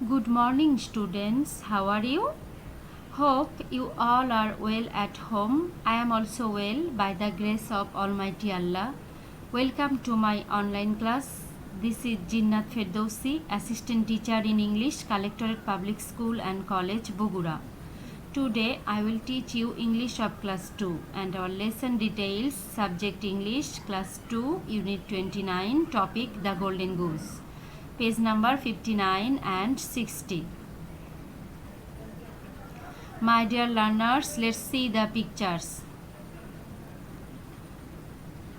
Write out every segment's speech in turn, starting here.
Good morning, students. How are you? Hope you all are well at home. I am also well by the grace of Almighty Allah. Welcome to my online class. This is Jinnat Ferdowsi, Assistant Teacher in English, Collectorate Public School and College, Bogura. Today I will teach you English of Class 2 and our lesson details. Subject English, Class 2, Unit 29, Topic The Golden Goose. Page number 59 and 60. My dear learners, let's see the pictures.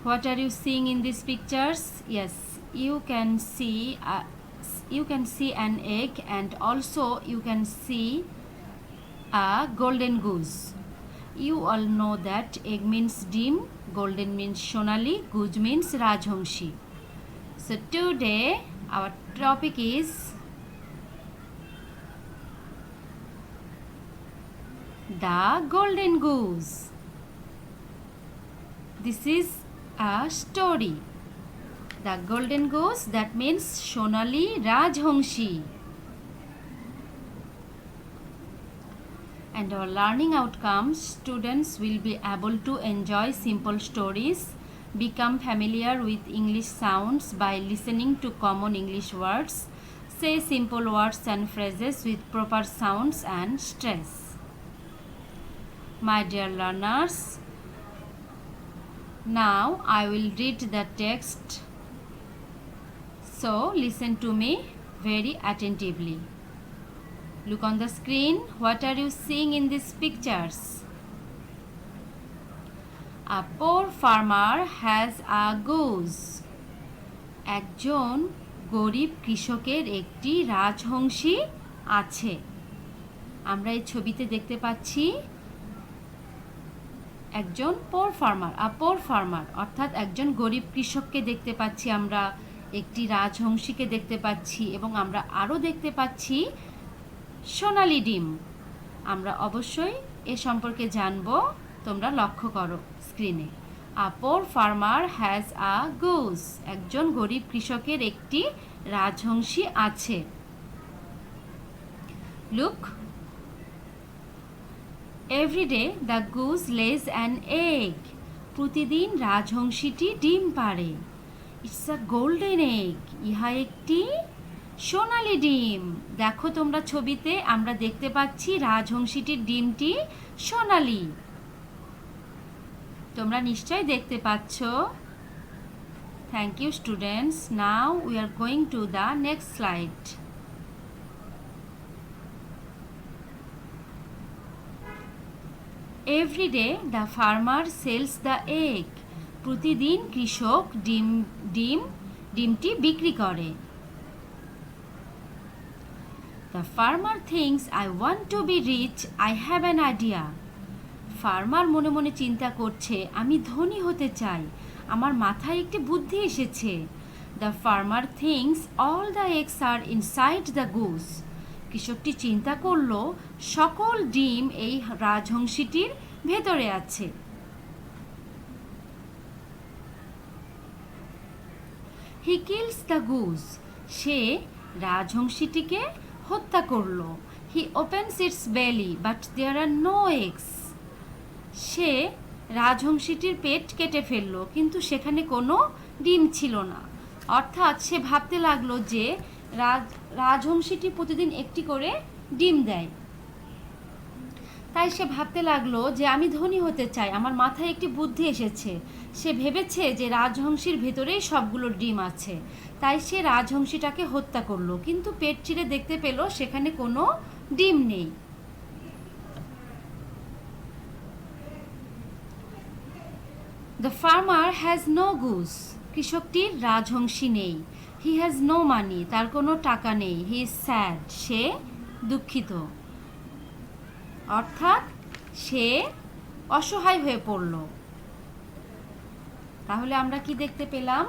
What are you seeing in these pictures? Yes, you can see an egg, and also you can see a golden goose. You all know that egg means dim, golden means Sonali, goose means Rajhongshi. So today our topic is the golden goose. This is a story. The golden goose, that means Sonali Rajhongshi. And our learning outcomes, students will be able to enjoy simple stories, become familiar with English sounds by listening to common English words, say simple words and phrases with proper sounds and stress. My dear learners, now I will read the text, so listen to me very attentively. Look on the screen. What are you seeing in these pictures? A poor farmer has a goose. একজন গরিব কৃষকের একটি রাজহংসী আছে। আমরা এই ছবিতে দেখতে পাচ্ছি একজন পোর ফার্মার অর্থাৎ একজন গরিব কৃষককে দেখতে পাচ্ছি, আমরা একটি রাজহংসীকে দেখতে পাচ্ছি এবং আমরা আরও দেখতে পাচ্ছি সোনালি ডিম। আমরা অবশ্যই এ সম্পর্কে জানব, তোমরা লক্ষ্য করো স্ক্রিনে। আ poor farmer has a goose. একজন গরিব কৃষকের একটি রাজহংসী আছে। লুক, এভরিডে দ্য গুজ লেজ অ্যান এগ। প্রতিদিন রাজহংসীটি ডিম পাড়ে। It's a golden egg. ইহা একটি সোনালি ডিম। দেখো তোমরা ছবিতে আমরা দেখতে পাচ্ছি রাজহংসীটির ডিমটি সোনালি। তোমরা নিশ্চয়ই দেখতে পাচ্ছ। Thank you students. Now we are going to the next slide. Everyday the farmer sells the egg. প্রতিদিন কৃষক ডিমটি বিক্রি করে। The farmer thinks I want to be rich, I have an idea. Farmer মনে মনে চিন্তা করছে, আমি ধনী হতে চাই, আমার মাথায় একটি বুদ্ধি এসেছে। The farmer thinks all the eggs are inside the goose. কৃষকটি চিন্তা করল সকল ডিম এই রাজহংসীটির ভেতরে আছে। He kills the goose. সে রাজহংসীটিকে হত্যা করলো। He opens its belly but there are no eggs. সে রাজহংসীটির পেট কেটে ফেললো, কিন্তু সেখানে কোনো ডিম ছিল না। অর্থাৎ সে ভাবতে লাগলো যে রাজহংসীটি প্রতিদিন একটি করে ডিম দেয়। তাই সে ভাবতে লাগলো যে আমি ধনী হতে চাই, আমার মাথায় একটি বুদ্ধি এসেছে। সে ভেবেছে যে রাজহংসীর ভেতরেই সবগুলো ডিম আছে, তাই সে রাজহংসীটাকে হত্যা করলো, কিন্তু পেট চিরে দেখতে পেল সেখানে কোনো ডিম নেই। The farmer has no goose. কৃষকটির রাজহংসী নেই। He has no money. তার কোনো টাকা নেই। হি ইজ স্যাড। সে দুঃখিত। অর্থাৎ সে অসহায় হয়ে পড়ল। তাহলে আমরা কি দেখতে পেলাম?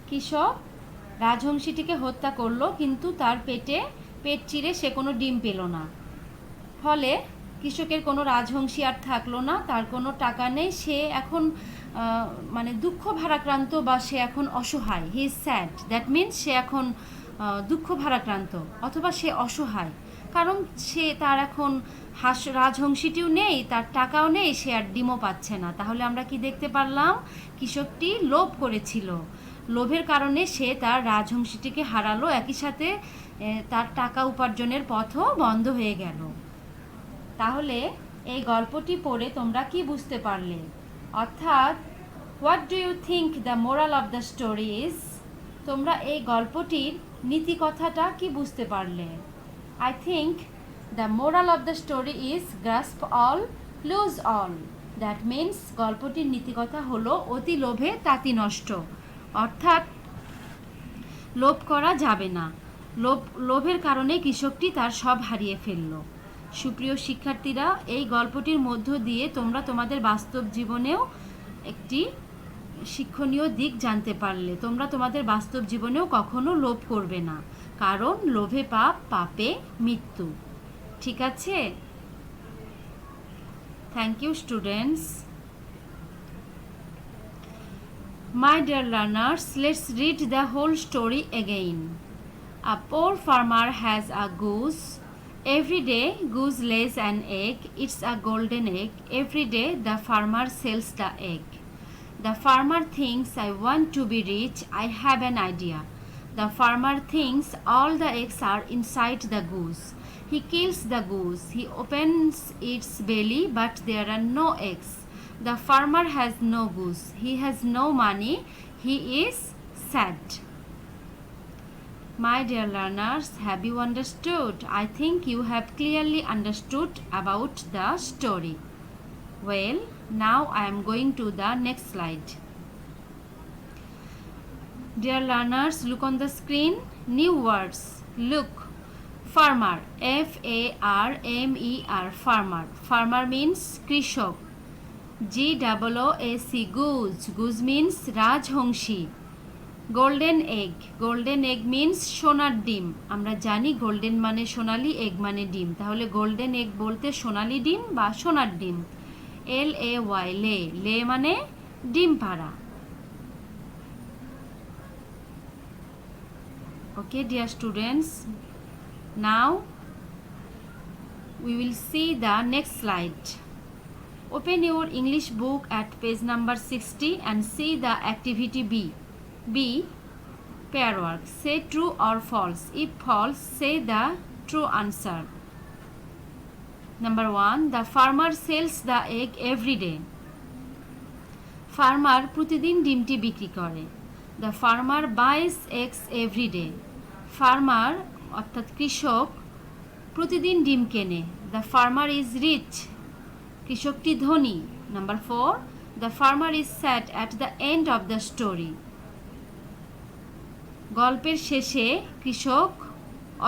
কৃষক রাজহংসীটিকে হত্যা করলো, কিন্তু তার পেট চিরে সে কোনো ডিম পেল না। ফলে কৃষকের কোনো রাজহংসী আর থাকলো না, তার কোনো টাকা নেই। সে এখন মানে দুঃখ ভারাক্রান্ত বা সে এখন অসহায়, he is sad, that means সে এখন দুঃখ ভারাক্রান্ত অথবা সে অসহায়, কারণ সে তার এখন রাজহংসীটিও নেই, তার টাকাও নেই, সে আর ডিমও পাচ্ছে না। তাহলে আমরা কি দেখতে পারলাম? কৃষকটি লোভ করেছিল, লোভের কারণে সে তার রাজহংসীটিকে হারালো, একই সাথে তার টাকা উপার্জনের পথও বন্ধ হয়ে গেল। তাহলে এই গল্পটি পড়ে তোমরা কি বুঝতে পারলে? অর্থাৎ what do you think the moral of the story is? তোমরা এই গল্পটির নীতি কথাটা কি বুঝতে পারলে? I think the moral of the story is grasp all lose all. That means গল্পটির নীতিকথা হলো অতি লোভে তাঁতি নষ্ট, অর্থাৎ লোভ করা যাবে না। লোভের কারণে কৃষকটি তার সব হারিয়ে ফেলল। সুপ্রিয় শিক্ষার্থীরা, এই গল্পটির মধ্য দিয়ে তোমরা তোমাদের বাস্তব জীবনেও একটি শিক্ষণীয় দিক জানতে পারলে। তোমরা তোমাদের বাস্তব জীবনেও কখনো লোভ করবে না, কারণ লোভে পাপ, পাপে মৃত্যু। ঠিক আছে? Thank you students. My dear learners, let's read the whole story again. A poor farmer has a goose. Every day, goose lays an egg. It's a golden egg. Every day, the farmer sells the egg. The farmer thinks, I want to be rich. I have an idea. The farmer thinks all the eggs are inside the goose. He kills the goose. He opens its belly, but there are no eggs. The farmer has no goose. He has no money. He is sad. My dear learners, have you understood? I think you have clearly understood about the story. Well, now I am going to the next slide. Dear learners, look on the screen. New words. Look. Farmer. F-A-R-M-E-R. Farmer. Farmer means Krishok. G-O-O-S-E. Goose. Goose means রাজহংসী। Golden egg. Golden egg means সোনার ডিম। আমরা জানি golden মানে সোনালি, egg মানে ডিম, তাহলে golden egg বলতে সোনালি ডিম বা সোনার ডিম। L-A-Y, লে। লে মানে ডিম পাড়া। Okay, dear students, now we will see the next slide. Open your English book at page number 60 and see the activity B. B. Pair work. Say true or false. If false, say the true answer. Number 1. The farmer sells the egg every day. Farmer প্রতিদিন ডিমটি বিক্রি করে। The farmer buys eggs every day. Farmer অর্থাৎ কৃষক প্রতিদিন ডিম কেনে। The farmer is rich. কৃষকটি ধনী। Number 4. The farmer is sad at the end of the story. গল্পের শেষে কৃষক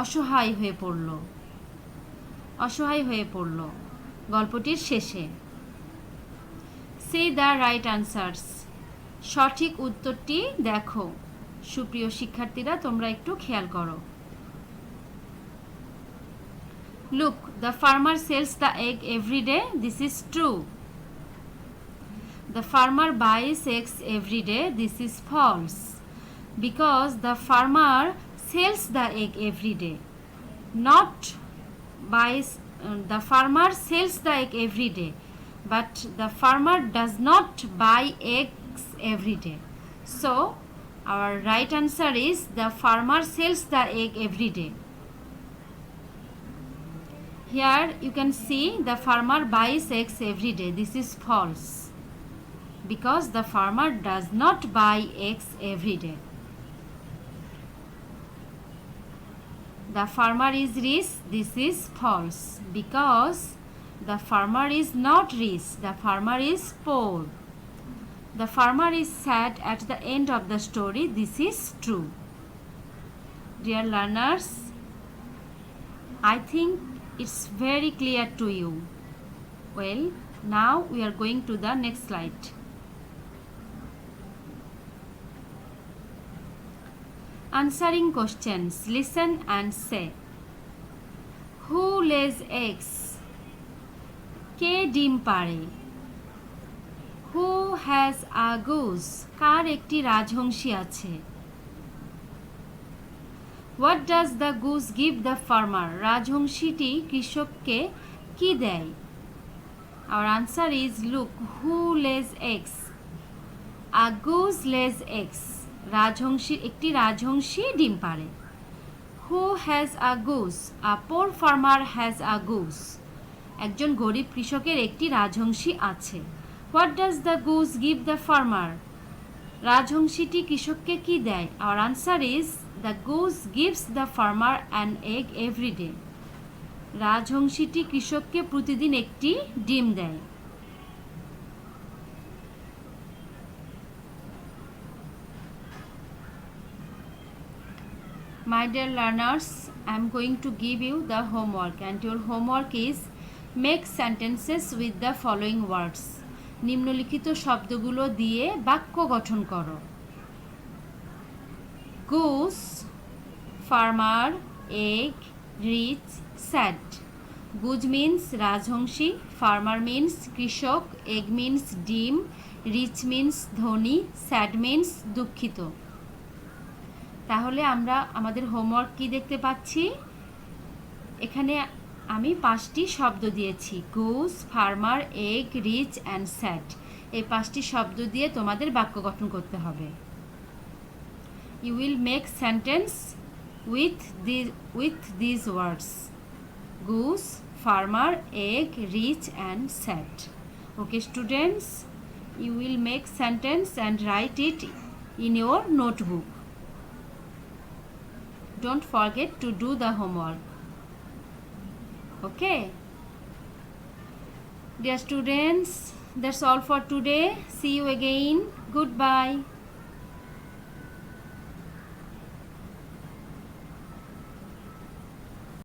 অসহায় হয়ে পড়ল গল্পটির শেষে। See the right answers. সঠিক উত্তরটি দেখো। সুপ্রিয় শিক্ষার্থীরা, তোমরা একটু খেয়াল করো। Look, the farmer sells the egg every day. This is true. The farmer buys eggs every day. This is false. Because the farmer sells the egg every day. Not buys. The farmer sells the egg every day, but the farmer does not buy eggs every day. So, our right answer is the farmer sells the egg every day. Here you can see the farmer buys eggs every day. This is false. Because the farmer does not buy eggs every day. The farmer is rich. This is false. Because the farmer is not rich. The farmer is poor. The farmer is sad at the end of the story. This is true. Dear learners, I think it's very clear to you. Well, now we are going to the next slide. Answering questions. Listen and say. Who lays eggs? কে ডিম পাড়ে? Who has a goose? কার একটি রাজহংসী আছে? What does the goose give the farmer? রাজহংসীটি কৃষককে কি দেয়? Our answer is look, who lays eggs? A goose lays eggs. একটি রাজহংসী ডিম পাড়ে। Who has a goose? A poor farmer has a goose. একজন গরিব কৃষকের একটি রাজহংসী আছে। What does the goose give the farmer? রাজহংসীটি কৃষককে কি দেয়? Our answer is the goose gives the farmer an egg every day. রাজহংসীটি কৃষককে প্রতিদিন একটি ডিম দেয়। My dear learners, I am going to give you the homework, and your homework is make sentences with the following words. নিম্নলিখিত শব্দগুলো দিয়ে বাক্য গঠন করো। Goose, farmer, egg, rich, sad. Goose means রাজহংসী, farmer means কৃষক, egg means ডিম, rich means ধনী, sad means দুঃখিত। তাহলে আমরা আমাদের হোমওয়ার্ক কি দেখতে পাচ্ছি? এখানে আমি 5টি শব্দ দিয়েছি, goose, farmer, egg, rich and sad. এই 5টি শব্দ দিয়ে তোমাদের বাক্য গঠন করতে হবে। You will make sentence with these words: goose, farmer, egg, rich and sad. Okay students, you will make sentence and write it in your notebook. Don't forget to do the homework. Okay, dear students, that's all for today. See you again. Goodbye.